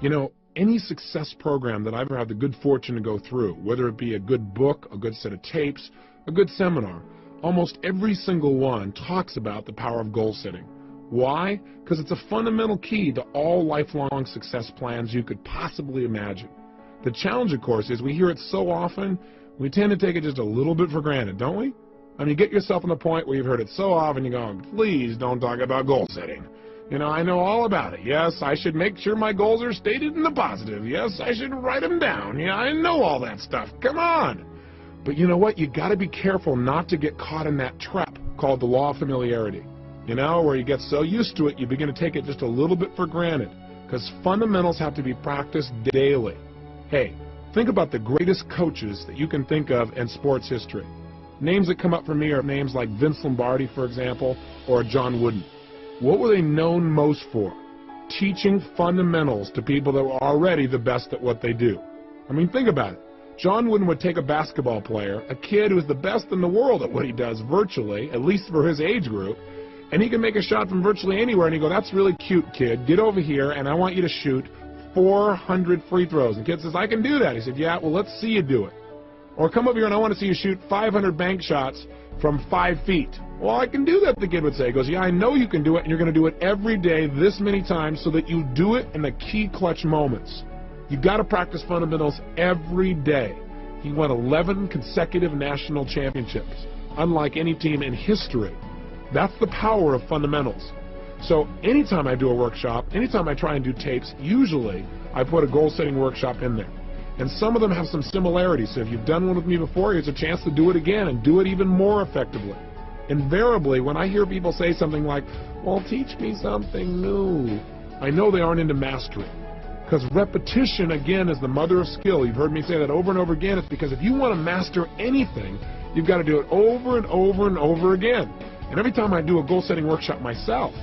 You know, any success program that I've ever had the good fortune to go through, whether it be a good book, a good set of tapes, a good seminar, almost every single one talks about the power of goal setting. Why? Because it's a fundamental key to all lifelong success plans you could possibly imagine. The challenge, of course, is we hear it so often, we tend to take it just a little bit for granted, don't we? I mean, get yourself in the point where you've heard it so often, you go, please don't talk about goal setting. You know, I know all about it. Yes, I should make sure my goals are stated in the positive. Yes, I should write them down. Yeah, I know all that stuff. Come on. But you know what? You got to be careful not to get caught in that trap called the law of familiarity. You know, where you get so used to it, you begin to take it just a little bit for granted. Because fundamentals have to be practiced daily. Hey, think about the greatest coaches that you can think of in sports history. Names that come up for me are names like Vince Lombardi, for example, or John Wooden. What were they known most for? Teaching fundamentals to people that were already the best at what they do. I mean, think about it. John Wooden would take a basketball player, a kid who's the best in the world at what he does virtually, at least for his age group, and he can make a shot from virtually anywhere, and he'd go, that's really cute, kid. Get over here, and I want you to shoot 400 free throws. And the kid says, I can do that. He said, yeah, well, let's see you do it. Or come over here, and I want to see you shoot 500 bank shots from 5 feet. Well, I can do that, the kid would say. He goes, yeah, I know you can do it, and you're going to do it every day this many times so that you do it in the key clutch moments. You've got to practice fundamentals every day. He won 11 consecutive national championships, unlike any team in history. That's the power of fundamentals. So anytime I do a workshop, anytime I try and do tapes, usually I put a goal-setting workshop in there. And some of them have some similarities. So if you've done one with me before, here's a chance to do it again and do it even more effectively. Invariably, when I hear people say something like, well, teach me something new, I know they aren't into mastery. Because repetition, again, is the mother of skill. You've heard me say that over and over again. It's because if you want to master anything, you've got to do it over and over and over again. And every time I do a goal-setting workshop myself,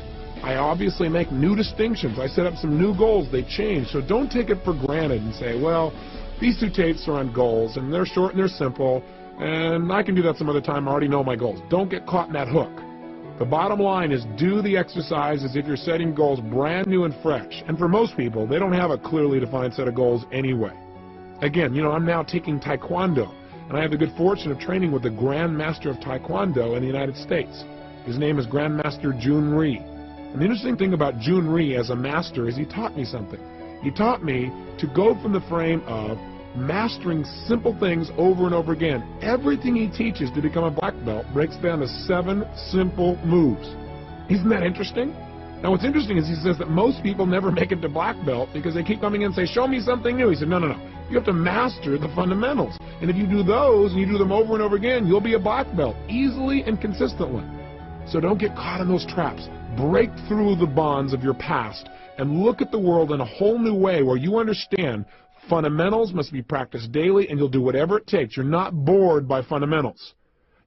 I obviously make new distinctions. I set up some new goals. They change. So don't take it for granted and say, well, these 2 tapes are on goals, and they're short and they're simple, and I can do that some other time. I already know my goals. Don't get caught in that hook. The bottom line is do the exercise as if you're setting goals brand new and fresh. And for most people, they don't have a clearly defined set of goals anyway. Again, you know, I'm now taking Taekwondo, and I have the good fortune of training with the Grand Master of Taekwondo in the United States. His name is Grandmaster Jun Rhee. And the interesting thing about Jun Rhee as a master is he taught me something. He taught me to go from the frame of mastering simple things over and over again. Everything he teaches to become a black belt breaks down to 7 simple moves. Isn't that interesting? Now what's interesting is he says that most people never make it to black belt because they keep coming in and say, show me something new. He said, no. You have to master the fundamentals. And if you do those and you do them over and over again, you'll be a black belt easily and consistently. So don't get caught in those traps. Break through the bonds of your past and look at the world in a whole new way where you understand fundamentals must be practiced daily and you'll do whatever it takes. You're not bored by fundamentals.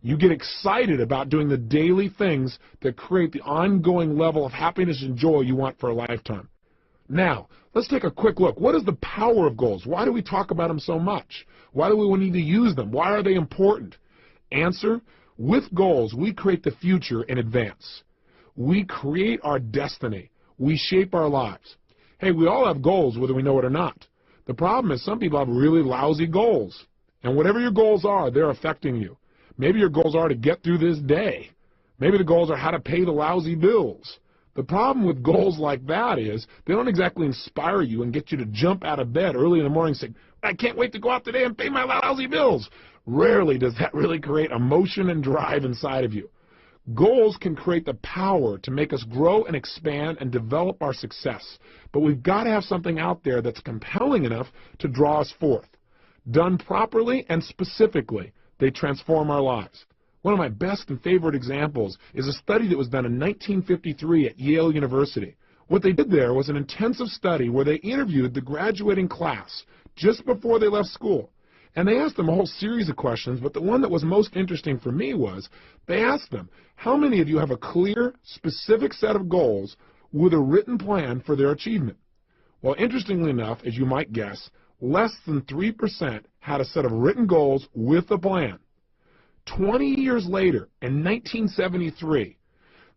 You get excited about doing the daily things that create the ongoing level of happiness and joy you want for a lifetime. Now, let's take a quick look. What is the power of goals? Why do we talk about them so much? Why do we need to use them? Why are they important? Answer, with goals, we create the future in advance. We create our destiny. We shape our lives. Hey, we all have goals whether we know it or not. The problem is some people have really lousy goals. And whatever your goals are, they're affecting you. Maybe your goals are to get through this day. Maybe the goals are how to pay the lousy bills. The problem with goals like that is they don't exactly inspire you and get you to jump out of bed early in the morning saying, I can't wait to go out today and pay my lousy bills. Rarely does that really create emotion and drive inside of you. Goals can create the power to make us grow and expand and develop our success. But we've got to have something out there that's compelling enough to draw us forth. Done properly and specifically, they transform our lives. One of my best and favorite examples is a study that was done in 1953 at Yale University. What they did there was an intensive study where they interviewed the graduating class just before they left school. And they asked them a whole series of questions, but the one that was most interesting for me was they asked them, how many of you have a clear, specific set of goals with a written plan for their achievement? Well, interestingly enough, as you might guess, less than 3% had a set of written goals with a plan. 20 years later, in 1973,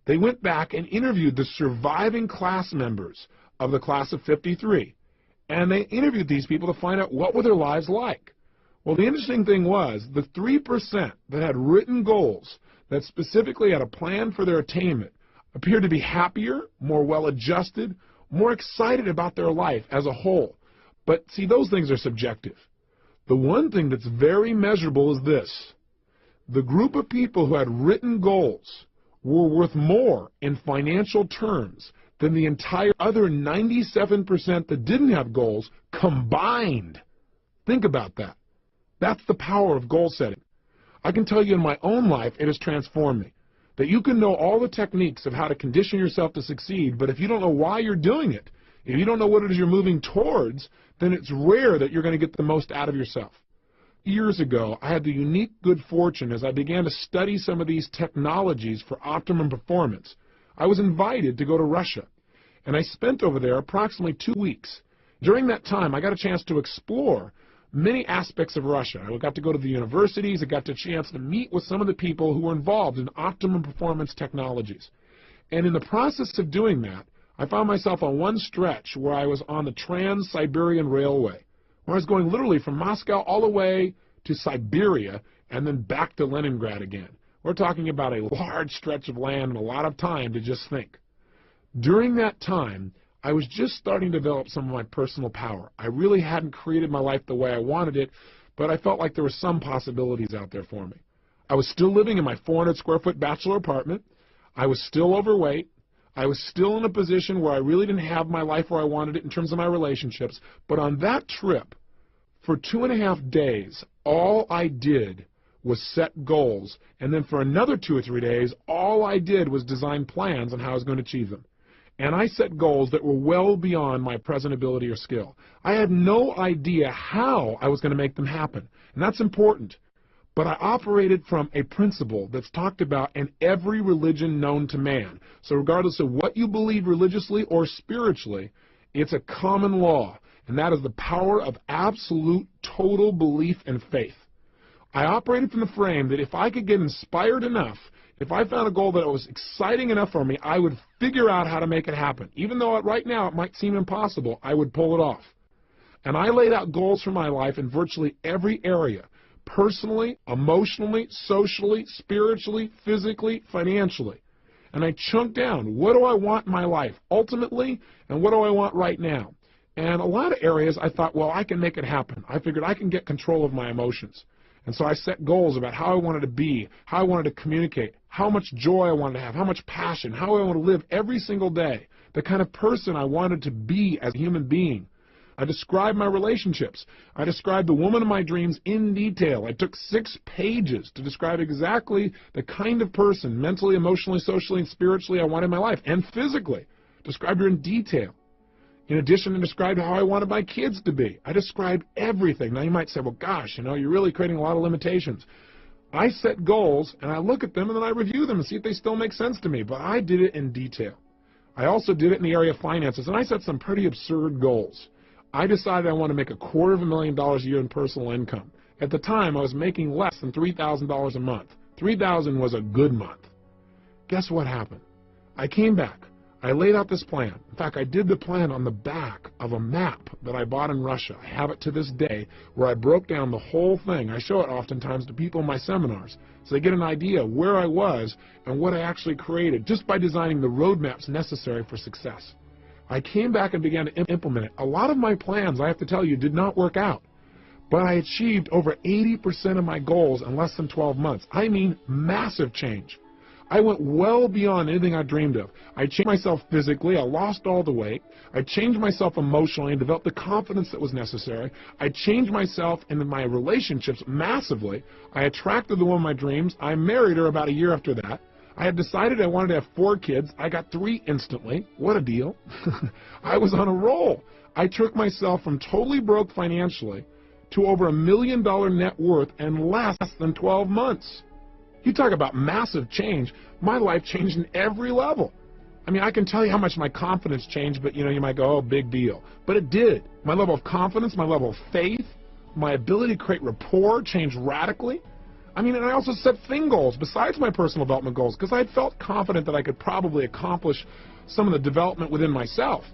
they went back and interviewed the surviving class members of the class of '53. And they interviewed these people to find out what were their lives like. Well, the interesting thing was the 3% that had written goals that specifically had a plan for their attainment appeared to be happier, more well-adjusted, more excited about their life as a whole. But see, those things are subjective. The one thing that's very measurable is this. The group of people who had written goals were worth more in financial terms than the entire other 97% that didn't have goals combined. Think about that. That's the power of goal setting. I can tell you in my own life, it has transformed me. That you can know all the techniques of how to condition yourself to succeed, but if you don't know why you're doing it, if you don't know what it is you're moving towards, then it's rare that you're going to get the most out of yourself. Years ago, I had the unique good fortune as I began to study some of these technologies for optimum performance. I was invited to go to Russia, and I spent over there approximately 2 weeks. During that time, I got a chance to explore many aspects of Russia. I got to go to the universities. I got a chance to meet with some of the people who were involved in optimum performance technologies. And in the process of doing that, I found myself on one stretch where I was on the Trans-Siberian Railway, where I was going literally from Moscow all the way to Siberia and then back to Leningrad again. We're talking about a large stretch of land and a lot of time to just think. During that time, I was just starting to develop some of my personal power. I really hadn't created my life the way I wanted it, but I felt like there were some possibilities out there for me. I was still living in my 400-square-foot bachelor apartment. I was still overweight. I was still in a position where I really didn't have my life where I wanted it in terms of my relationships. But on that trip, for 2.5 days, all I did was set goals. And then for another 2 or 3 days, all I did was design plans on how I was going to achieve them. And I set goals that were well beyond my present ability or skill. I had no idea how I was going to make them happen. And that's important. But I operated from a principle that's talked about in every religion known to man. So regardless of what you believe religiously or spiritually, it's a common law. And that is the power of absolute, total belief and faith. I operated from the frame that if I could get inspired enough, if I found a goal that was exciting enough for me, I would figure out how to make it happen. Even though right now it might seem impossible, I would pull it off. And I laid out goals for my life in virtually every area. Personally, emotionally, socially, spiritually, physically, financially. And I chunked down, what do I want in my life ultimately, and what do I want right now? And a lot of areas I thought, well, I can make it happen. I figured I can get control of my emotions. And so I set goals about how I wanted to be, how I wanted to communicate, how much joy I wanted to have, how much passion, how I want to live every single day, the kind of person I wanted to be as a human being. I described my relationships. I described the woman of my dreams in detail. I took 6 pages to describe exactly the kind of person, mentally, emotionally, socially, and spiritually I wanted in my life, and physically. Described her in detail. In addition, I described how I wanted my kids to be. I described everything. Now you might say, well, gosh, you're really creating a lot of limitations. I set goals, and I look at them, and then I review them and see if they still make sense to me. But I did it in detail. I also did it in the area of finances, and I set some pretty absurd goals. I decided I wanted to make $250,000 a year in personal income. At the time, I was making less than $3,000 a month. $3,000 was a good month. Guess what happened? I came back. I laid out this plan. In fact, I did the plan on the back of a map that I bought in Russia. I have it to this day, where I broke down the whole thing. I show it oftentimes to people in my seminars, so they get an idea where I was and what I actually created just by designing the roadmaps necessary for success. I came back and began to implement it. A lot of my plans, I have to tell you, did not work out. But I achieved over 80% of my goals in less than 12 months. I mean, massive change. I went well beyond anything I dreamed of. I changed myself physically. I lost all the weight. I changed myself emotionally and developed the confidence that was necessary. I changed myself in my relationships massively. I attracted the woman of my dreams. I married her about a year after that. I had decided I wanted to have 4 kids. I got 3 instantly. What a deal. I was on a roll. I took myself from totally broke financially to over $1 million net worth in less than 12 months. You talk about massive change. My life changed in every level. I mean, I can tell you how much my confidence changed, but you might go, oh, big deal. But it did. My level of confidence, my level of faith, my ability to create rapport changed radically. I mean, and I also set thing goals besides my personal development goals because I had felt confident that I could probably accomplish some of the development within myself.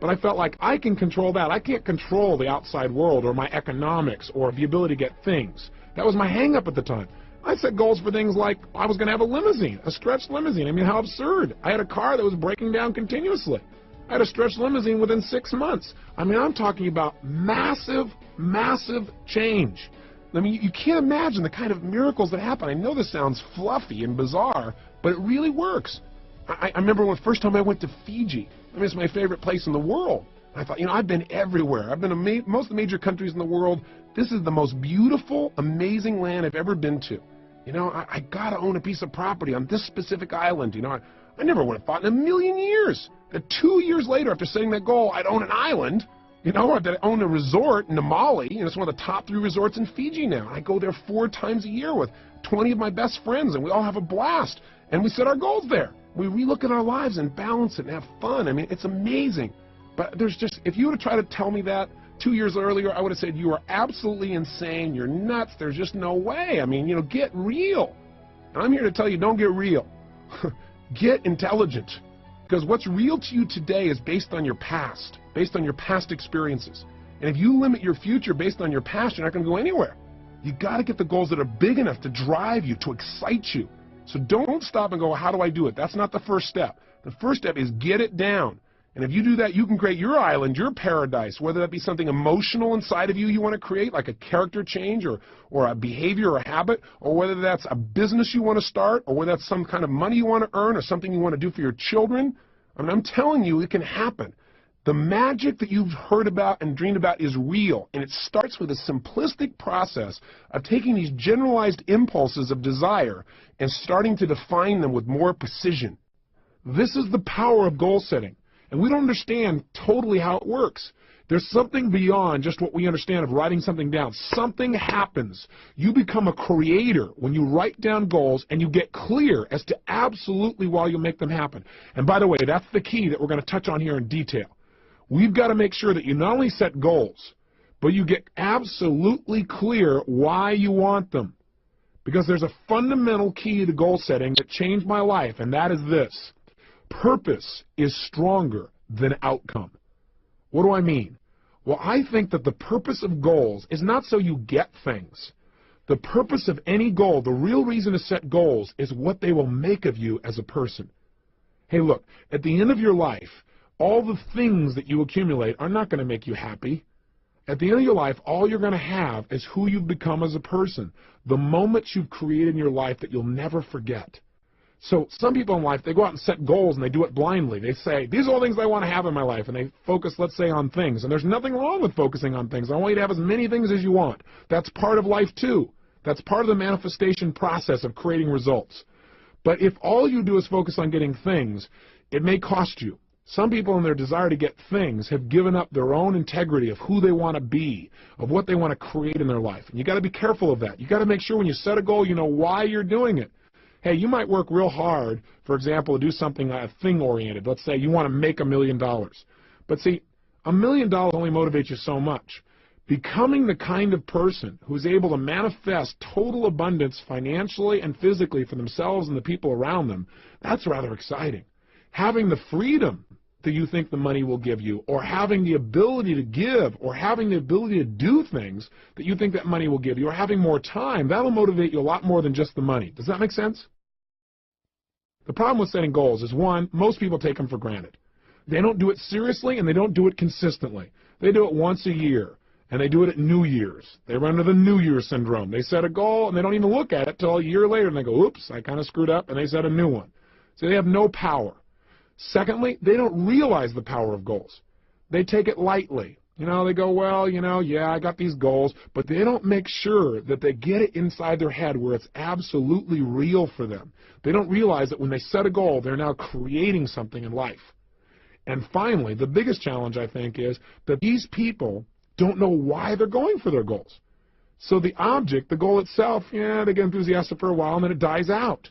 But I felt like I can control that. I can't control the outside world or my economics or the ability to get things. That was my hang-up at the time. I set goals for things like I was going to have a limousine, a stretched limousine. I mean, how absurd. I had a car that was breaking down continuously. I had a stretched limousine within 6 months. I mean, I'm talking about massive, massive change. I mean, you can't imagine the kind of miracles that happen. I know this sounds fluffy and bizarre, but it really works. I remember the first time I went to Fiji. I mean, it's my favorite place in the world. I thought, I've been everywhere. I've been to most of the major countries in the world. This is the most beautiful, amazing land I've ever been to. I got to own a piece of property on this specific island. I never would have thought in a million years that 2 years later, after setting that goal, I'd own an island. Or that I own a resort in Namali. It's one of the top 3 resorts in Fiji now. I go there 4 times a year with 20 of my best friends, and we all have a blast. And we set our goals there. We relook at our lives and balance it and have fun. I mean, it's amazing. But if you would have tried to tell me that 2 years earlier, I would have said, you are absolutely insane. You're nuts. There's just no way. I mean, get real. And I'm here to tell you, don't get real. Get intelligent. Because what's real to you today is based on your past, based on your past experiences. And if you limit your future based on your past, you're not going to go anywhere. You got to get the goals that are big enough to drive you, to excite you. So don't stop and go, how do I do it? That's not the first step. The first step is get it down. And if you do that, you can create your island, your paradise, whether that be something emotional inside of you want to create, like a character change or a behavior or a habit, or whether that's a business you want to start, or whether that's some kind of money you want to earn or something you want to do for your children. I mean, I'm telling you, it can happen. The magic that you've heard about and dreamed about is real, and it starts with a simplistic process of taking these generalized impulses of desire and starting to define them with more precision. This is the power of goal setting, and we don't understand totally how it works. There's something beyond just what we understand of writing something down. Something happens. You become a creator when you write down goals and you get clear as to absolutely why you make them happen. And by the way, that's the key that we're going to touch on here in detail. We've got to make sure that you not only set goals, but you get absolutely clear why you want them. Because there's a fundamental key to goal setting that changed my life, and that is this. Purpose is stronger than outcome. What do I mean? Well, I think that the purpose of goals is not so you get things. The purpose of any goal, the real reason to set goals, is what they will make of you as a person. Hey, look, at the end of your life, all the things that you accumulate are not going to make you happy. At the end of your life, all you're going to have is who you've become as a person, the moments you've created in your life that you'll never forget. So some people in life, they go out and set goals and they do it blindly. They say, these are all things I want to have in my life, and they focus, let's say, on things. And there's nothing wrong with focusing on things. I want you to have as many things as you want. That's part of life too. That's part of the manifestation process of creating results. But if all you do is focus on getting things, it may cost you. Some people in their desire to get things have given up their own integrity of who they want to be, of what they want to create in their life. And you got to be careful of that. You got to make sure when you set a goal, you know why you're doing it. Hey, you might work real hard, for example, to do something thing-oriented. Let's say you want to make $1 million. But see, $1 million only motivates you so much. Becoming the kind of person who's able to manifest total abundance financially and physically for themselves and the people around them, that's rather exciting. Having the freedom that you think the money will give you, or having the ability to give, or having the ability to do things that you think that money will give you, or having more time, that'll motivate you a lot more than just the money. Does that make sense? The problem with setting goals is, one, most people take them for granted. They don't do it seriously, and they don't do it consistently. They do it once a year, and they do it at New Year's. They run into the New Year syndrome. They set a goal, and they don't even look at it till a year later, and they go, oops, I kind of screwed up, and they set a new one. So they have no power. Secondly, they don't realize the power of goals. They take it lightly. They go, well, yeah, I got these goals, but they don't make sure that they get it inside their head where it's absolutely real for them. They don't realize that when they set a goal, they're now creating something in life. And finally, the biggest challenge, I think, is that these people don't know why they're going for their goals. So the object, the goal itself, yeah, they get enthusiastic for a while, and then it dies out.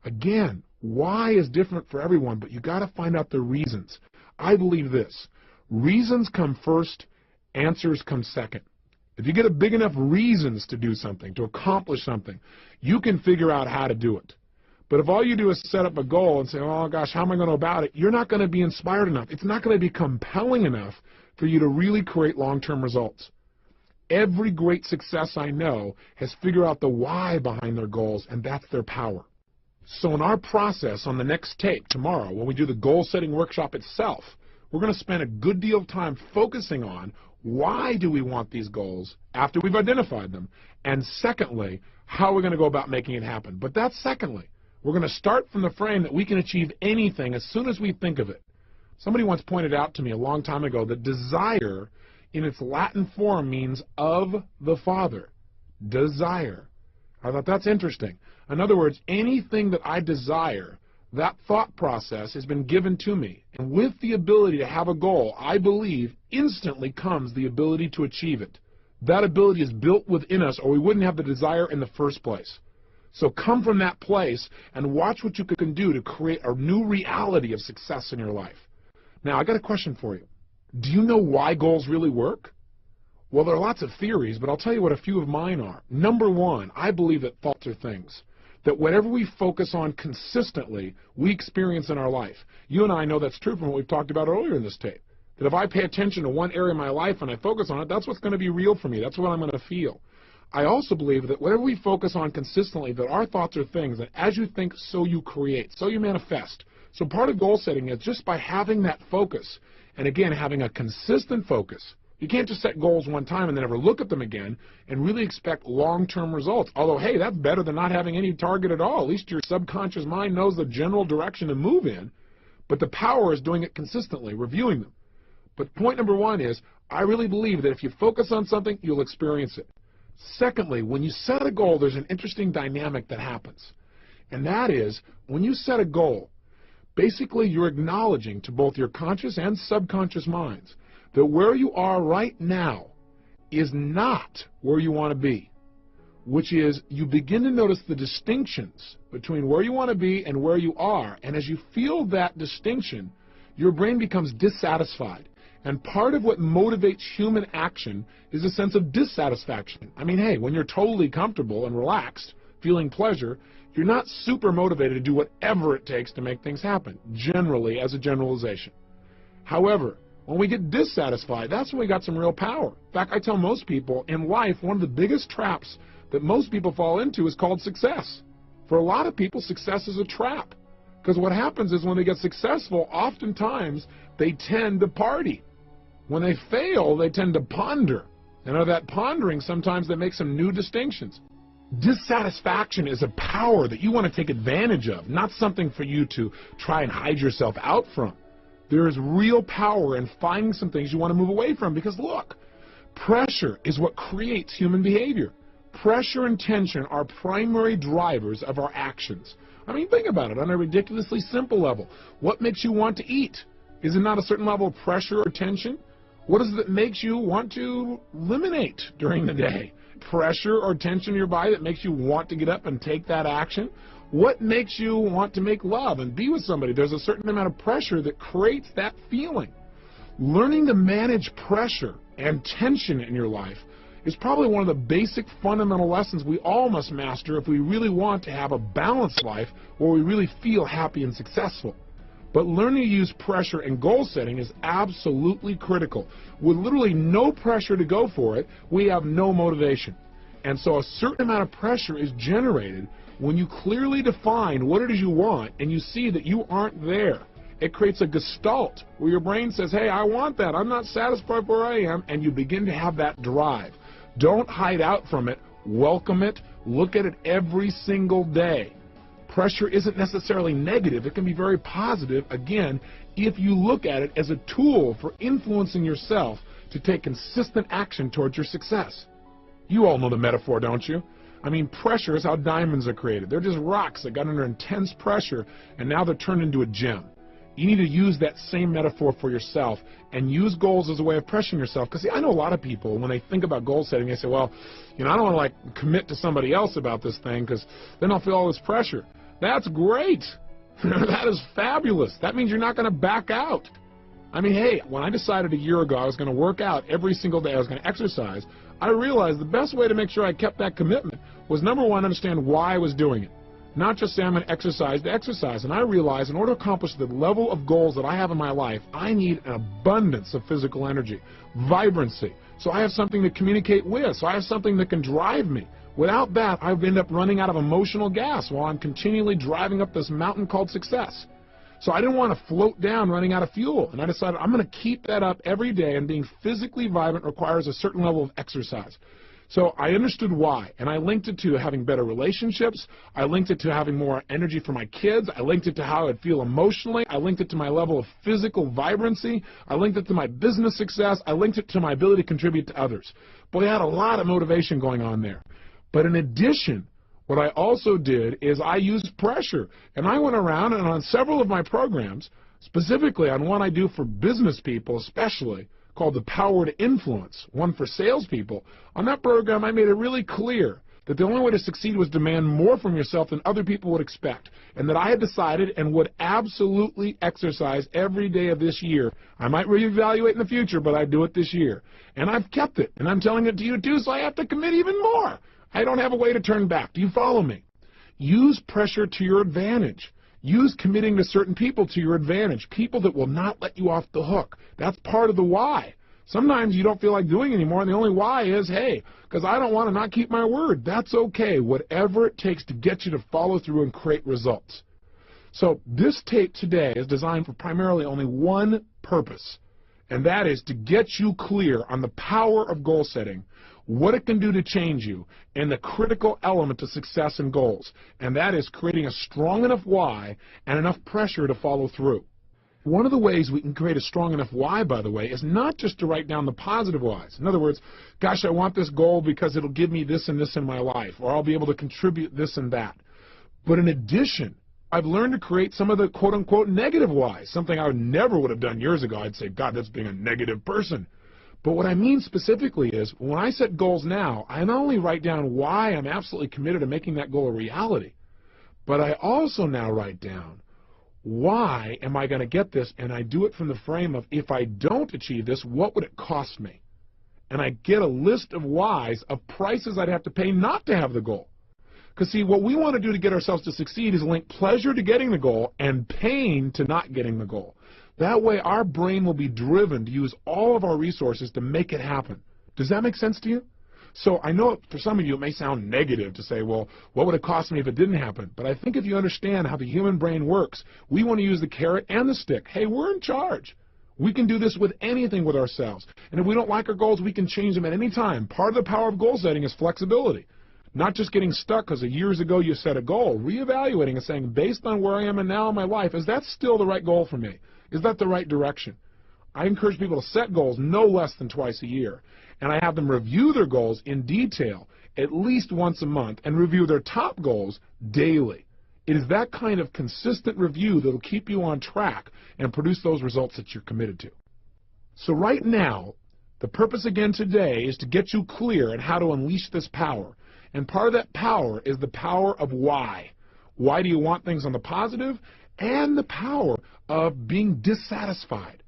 Again, why is different for everyone, but you got to find out the reasons. I believe this. Reasons come first, answers come second. If you get a big enough reasons to do something, to accomplish something, you can figure out how to do it. But if all you do is set up a goal and say, oh gosh, how am I going to about it? You're not going to be inspired enough. It's not going to be compelling enough for you to really create long-term results. Every great success I know has figured out the why behind their goals, and that's their power. So in our process on the next tape tomorrow, when we do the goal-setting workshop itself, we're going to spend a good deal of time focusing on why do we want these goals after we've identified them, and secondly, how we're going to go about making it happen. But that's secondly. We're going to start from the frame that we can achieve anything as soon as we think of it. Somebody once pointed out to me a long time ago that desire in its Latin form means of the Father. Desire. I thought that's interesting. In other words, anything that I desire, that thought process has been given to me. And with the ability to have a goal, I believe instantly comes the ability to achieve it. That ability is built within us, or we wouldn't have the desire in the first place. So come from that place and watch what you can do to create a new reality of success in your life. Now, I got a question for you. Do you know why goals really work? Well, there are lots of theories, but I'll tell you what a few of mine are. Number one, I believe that thoughts are things. That whatever we focus on consistently, we experience in our life. You and I know that's true from what we've talked about earlier in this tape. That if I pay attention to one area of my life and I focus on it, that's what's going to be real for me. That's what I'm going to feel. I also believe that whatever we focus on consistently, that our thoughts are things, that as you think, so you create, so you manifest. So part of goal setting is just by having that focus, and again, having a consistent focus. You can't just set goals one time and then never look at them again and really expect long-term results. Although, hey, that's better than not having any target at all. At least your subconscious mind knows the general direction to move in. But the power is doing it consistently, reviewing them. But point number one is, I really believe that if you focus on something, you'll experience it. Secondly, when you set a goal, there's an interesting dynamic that happens. And that is, when you set a goal, basically you're acknowledging to both your conscious and subconscious minds that where you are right now is not where you want to be, which is you begin to notice the distinctions between where you want to be and where you are. And as you feel that distinction, your brain becomes dissatisfied. And part of what motivates human action is a sense of dissatisfaction. I mean, hey, when you're totally comfortable and relaxed, feeling pleasure, you're not super motivated to do whatever it takes to make things happen, generally, as a generalization. However, when we get dissatisfied, that's when we got some real power. In fact, I tell most people, in life, one of the biggest traps that most people fall into is called success. For a lot of people, success is a trap. Because what happens is when they get successful, oftentimes they tend to party. When they fail, they tend to ponder. And out of that pondering, sometimes they make some new distinctions. Dissatisfaction is a power that you want to take advantage of, not something for you to try and hide yourself out from. There is real power in finding some things you want to move away from, because look, pressure is what creates human behavior. Pressure and tension are primary drivers of our actions. I mean, think about it on a ridiculously simple level. What makes you want to eat? Is it not a certain level of pressure or tension? What is it that makes you want to eliminate during the day? Pressure or tension in your body that makes you want to get up and take that action? What makes you want to make love and be with somebody? There's a certain amount of pressure that creates that feeling. Learning to manage pressure and tension in your life is probably one of the basic fundamental lessons we all must master if we really want to have a balanced life where we really feel happy and successful. But learning to use pressure and goal setting is absolutely critical. With literally no pressure to go for it, we have no motivation. And so a certain amount of pressure is generated when you clearly define what it is you want and you see that you aren't there. It creates a gestalt where your brain says, hey, I want that. I'm not satisfied where I am. And you begin to have that drive. Don't hide out from it. Welcome it. Look at it every single day. Pressure isn't necessarily negative. It can be very positive, again, if you look at it as a tool for influencing yourself to take consistent action towards your success. You all know the metaphor, don't you? I mean, pressure is how diamonds are created. They're just rocks that got under intense pressure, and now they're turned into a gem. You need to use that same metaphor for yourself and use goals as a way of pressuring yourself. Because, see, I know a lot of people, when they think about goal setting, they say, well, you know, I don't want to, like, commit to somebody else about this thing because then I'll feel all this pressure. That's great. That is fabulous. That means you're not going to back out. I mean, hey, when I decided a year ago I was going to work out every single day, I was going to exercise, I realized the best way to make sure I kept that commitment was, number one, understand why I was doing it. not just say I'm going to exercise. And I realize in order to accomplish the level of goals that I have in my life, I need an abundance of physical energy, vibrancy. So I have something to communicate with. So I have something that can drive me. Without that, I end up running out of emotional gas while I'm continually driving up this mountain called success. So I didn't want to float down running out of fuel. And I decided I'm going to keep that up every day, and being physically vibrant requires a certain level of exercise. So I understood why, and I linked it to having better relationships. I linked it to having more energy for my kids. I linked it to how I'd feel emotionally. I linked it to my level of physical vibrancy. I linked it to my business success. I linked it to my ability to contribute to others. Boy, I had a lot of motivation going on there. But in addition, what I also did is I used pressure. And I went around and on several of my programs, specifically on one I do for business people especially, called The Power to Influence, one for salespeople. On that program, I made it really clear that the only way to succeed was demand more from yourself than other people would expect, and that I had decided and would absolutely exercise every day of this year. I might reevaluate in the future, but I'd do it this year. And I've kept it, and I'm telling it to you too, so I have to commit even more. I don't have a way to turn back. Do you follow me? Use pressure to your advantage. Use committing to certain people to your advantage, people that will not let you off the hook. That's part of the why. Sometimes you don't feel like doing anymore, and the only why is, hey, because I don't want to not keep my word. That's okay, whatever it takes to get you to follow through and create results. So this tape today is designed for primarily only one purpose, and that is to get you clear on the power of goal setting, what it can do to change you, and the critical element to success and goals, and that is creating a strong enough why and enough pressure to follow through. One of the ways we can create a strong enough why, by the way, is not just to write down the positive whys. In other words, gosh, I want this goal because it'll give me this and this in my life, or I'll be able to contribute this and that. But in addition, I've learned to create some of the quote-unquote negative whys, something I never would have done years ago. I'd say, God, that's being a negative person. But what I mean specifically is, when I set goals now, I not only write down why I'm absolutely committed to making that goal a reality, but I also now write down, why am I going to get this? And I do it from the frame of, if I don't achieve this, what would it cost me? And I get a list of whys, of prices I'd have to pay not to have the goal. Because, see, what we want to do to get ourselves to succeed is link pleasure to getting the goal and pain to not getting the goal. That way, our brain will be driven to use all of our resources to make it happen. Does that make sense to you? So I know for some of you it may sound negative to say, well, what would it cost me if it didn't happen? But I think if you understand how the human brain works, we want to use the carrot and the stick. Hey, we're in charge. We can do this with anything with ourselves. And if we don't like our goals, we can change them at any time. Part of the power of goal setting is flexibility. Not just getting stuck because years ago you set a goal. Reevaluating and saying, based on where I am and now in my life, is that still the right goal for me? Is that the right direction? I encourage people to set goals no less than twice a year. And I have them review their goals in detail at least once a month and review their top goals daily. It is that kind of consistent review that will keep you on track and produce those results that you're committed to. So right now, the purpose again today is to get you clear on how to unleash this power. And part of that power is the power of why. Why do you want things on the positive? And the power of being dissatisfied.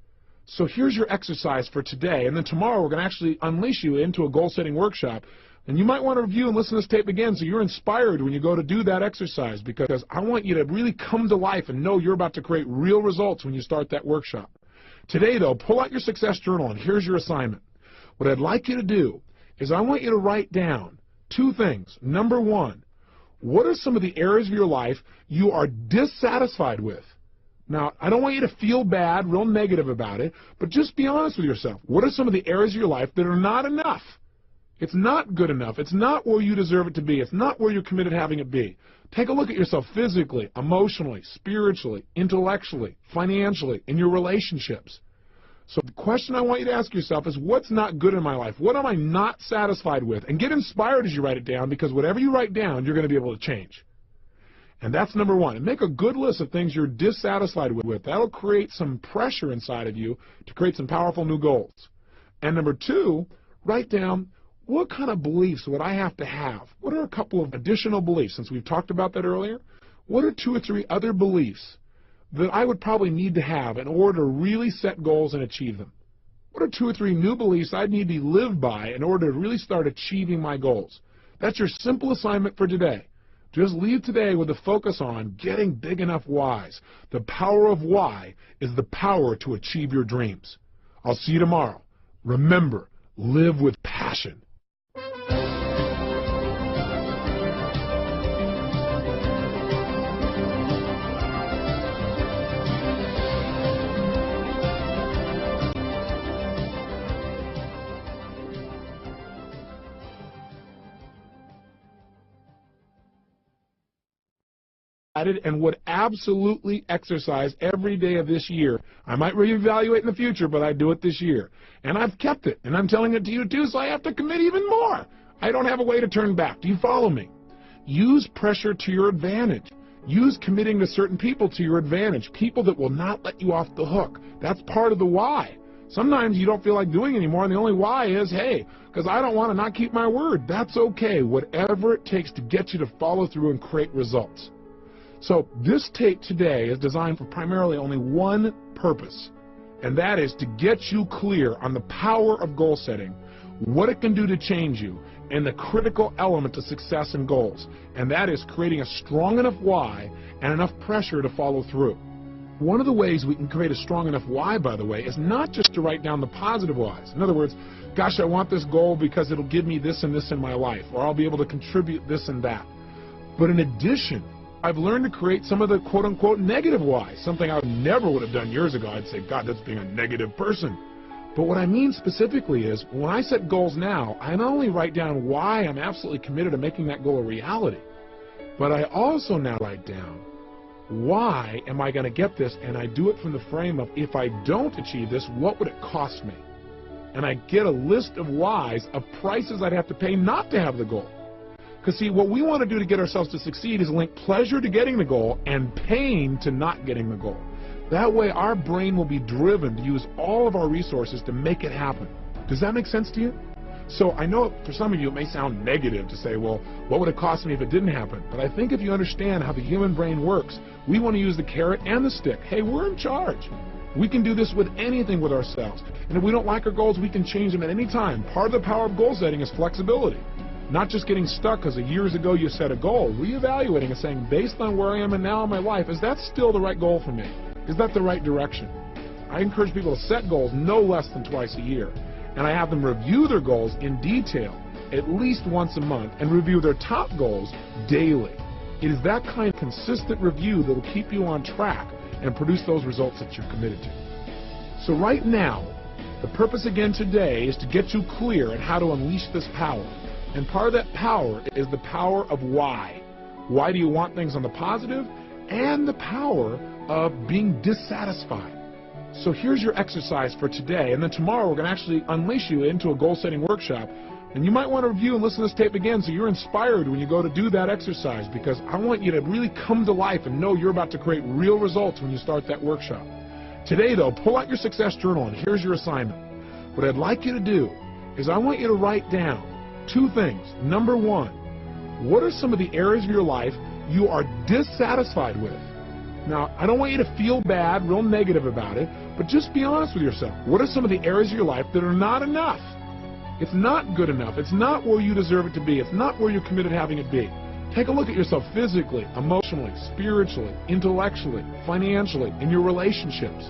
So here's your exercise for today, and then tomorrow we're going to actually unleash you into a goal-setting workshop. And you might want to review and listen to this tape again so you're inspired when you go to do that exercise, because I want you to really come to life and know you're about to create real results when you start that workshop. Today, though, pull out your success journal, and here's your assignment. What I'd like you to do is I want you to write down two things. Number one, what are some of the areas of your life you are dissatisfied with? Now, I don't want you to feel bad, real negative about it, but just be honest with yourself. What are some of the areas of your life that are not enough? It's not good enough. It's not where you deserve it to be. It's not where you're committed to having it be. Take a look at yourself physically, emotionally, spiritually, intellectually, financially, in your relationships. So the question I want you to ask yourself is, what's not good in my life? What am I not satisfied with? And get inspired as you write it down, because whatever you write down, you're going to be able to change. And that's number one. And make a good list of things you're dissatisfied with. That'll create some pressure inside of you to create some powerful new goals. And number two, write down, what kind of beliefs would I have to have? What are a couple of additional beliefs, since we've talked about that earlier? What are 2 or 3 other beliefs that I would probably need to have in order to really set goals and achieve them? What are 2 or 3 new beliefs I'd need to live by in order to really start achieving my goals? That's your simple assignment for today. Just leave today with a focus on getting big enough whys. The power of why is the power to achieve your dreams. I'll see you tomorrow. Remember, live with passion. And would absolutely exercise every day of this year. I might reevaluate in the future, but I do it this year. And I've kept it, and I'm telling it to you too, so I have to commit even more. I don't have a way to turn back. Do you follow me? Use pressure to your advantage. Use committing to certain people to your advantage, people that will not let you off the hook. That's part of the why. Sometimes you don't feel like doing anymore, and the only why is, hey, because I don't want to not keep my word. That's okay, whatever it takes to get you to follow through and create results. So this tape today is designed for primarily only one purpose, and that is to get you clear on the power of goal setting, what it can do to change you, and the critical element to success and goals, and that is creating a strong enough why and enough pressure to follow through. One of the ways we can create a strong enough why, by the way, is not just to write down the positive whys. In other words, gosh, I want this goal because it'll give me this and this in my life, or I'll be able to contribute this and that. But in addition, I've learned to create some of the quote-unquote negative whys, something I never would have done years ago. I'd say, God, that's being a negative person. But what I mean specifically is, when I set goals now, I not only write down why I'm absolutely committed to making that goal a reality, but I also now write down, why am I going to get this? And I do it from the frame of, if I don't achieve this, what would it cost me? And I get a list of whys, of prices I'd have to pay not to have the goal. Because, see, what we want to do to get ourselves to succeed is link pleasure to getting the goal and pain to not getting the goal. That way, our brain will be driven to use all of our resources to make it happen. Does that make sense to you? So I know for some of you it may sound negative to say, well, what would it cost me if it didn't happen? But I think if you understand how the human brain works, we want to use the carrot and the stick. Hey, we're in charge. We can do this with anything with ourselves. And if we don't like our goals, we can change them at any time. Part of the power of goal setting is flexibility. Not just getting stuck because years ago you set a goal, reevaluating and saying, based on where I am and now in my life, is that still the right goal for me? Is that the right direction? I encourage people to set goals no less than twice a year. And I have them review their goals in detail at least once a month and review their top goals daily. It is that kind of consistent review that will keep you on track and produce those results that you're committed to. So right now, the purpose again today is to get you clear on how to unleash this power. And part of that power is the power of why. Why do you want things on the positive? And the power of being dissatisfied. So here's your exercise for today, and then tomorrow we're going to actually unleash you into a goal-setting workshop. And you might want to review and listen to this tape again so you're inspired when you go to do that exercise, because I want you to really come to life and know you're about to create real results when you start that workshop. Today, though, pull out your success journal, and here's your assignment. What I'd like you to do is I want you to write down two things. Number one, what are some of the areas of your life you are dissatisfied with? Now, I don't want you to feel bad, real negative about it, but just be honest with yourself. What are some of the areas of your life that are not enough? It's not good enough. It's not where you deserve it to be. It's not where you're committed to having it be. Take a look at yourself physically, emotionally, spiritually, intellectually, financially, in your relationships.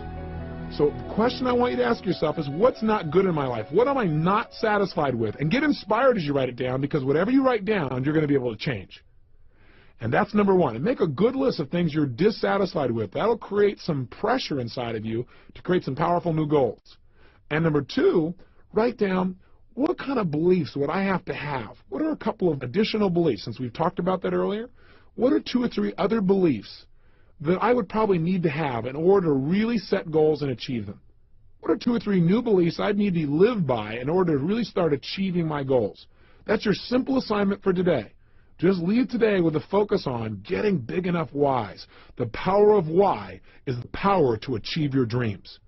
So the question I want you to ask yourself is, what's not good in my life? What am I not satisfied with? And get inspired as you write it down, because whatever you write down, you're going to be able to change. And that's number one. And make a good list of things you're dissatisfied with. That'll create some pressure inside of you to create some powerful new goals. And number two, write down, what kind of beliefs would I have to have? What are a couple of additional beliefs? Since we've talked about that earlier, what are 2 or 3 other beliefs that I would probably need to have in order to really set goals and achieve them? What are 2 or 3 new beliefs I'd need to live by in order to really start achieving my goals? That's your simple assignment for today. Just leave today with a focus on getting big enough whys. The power of why is the power to achieve your dreams.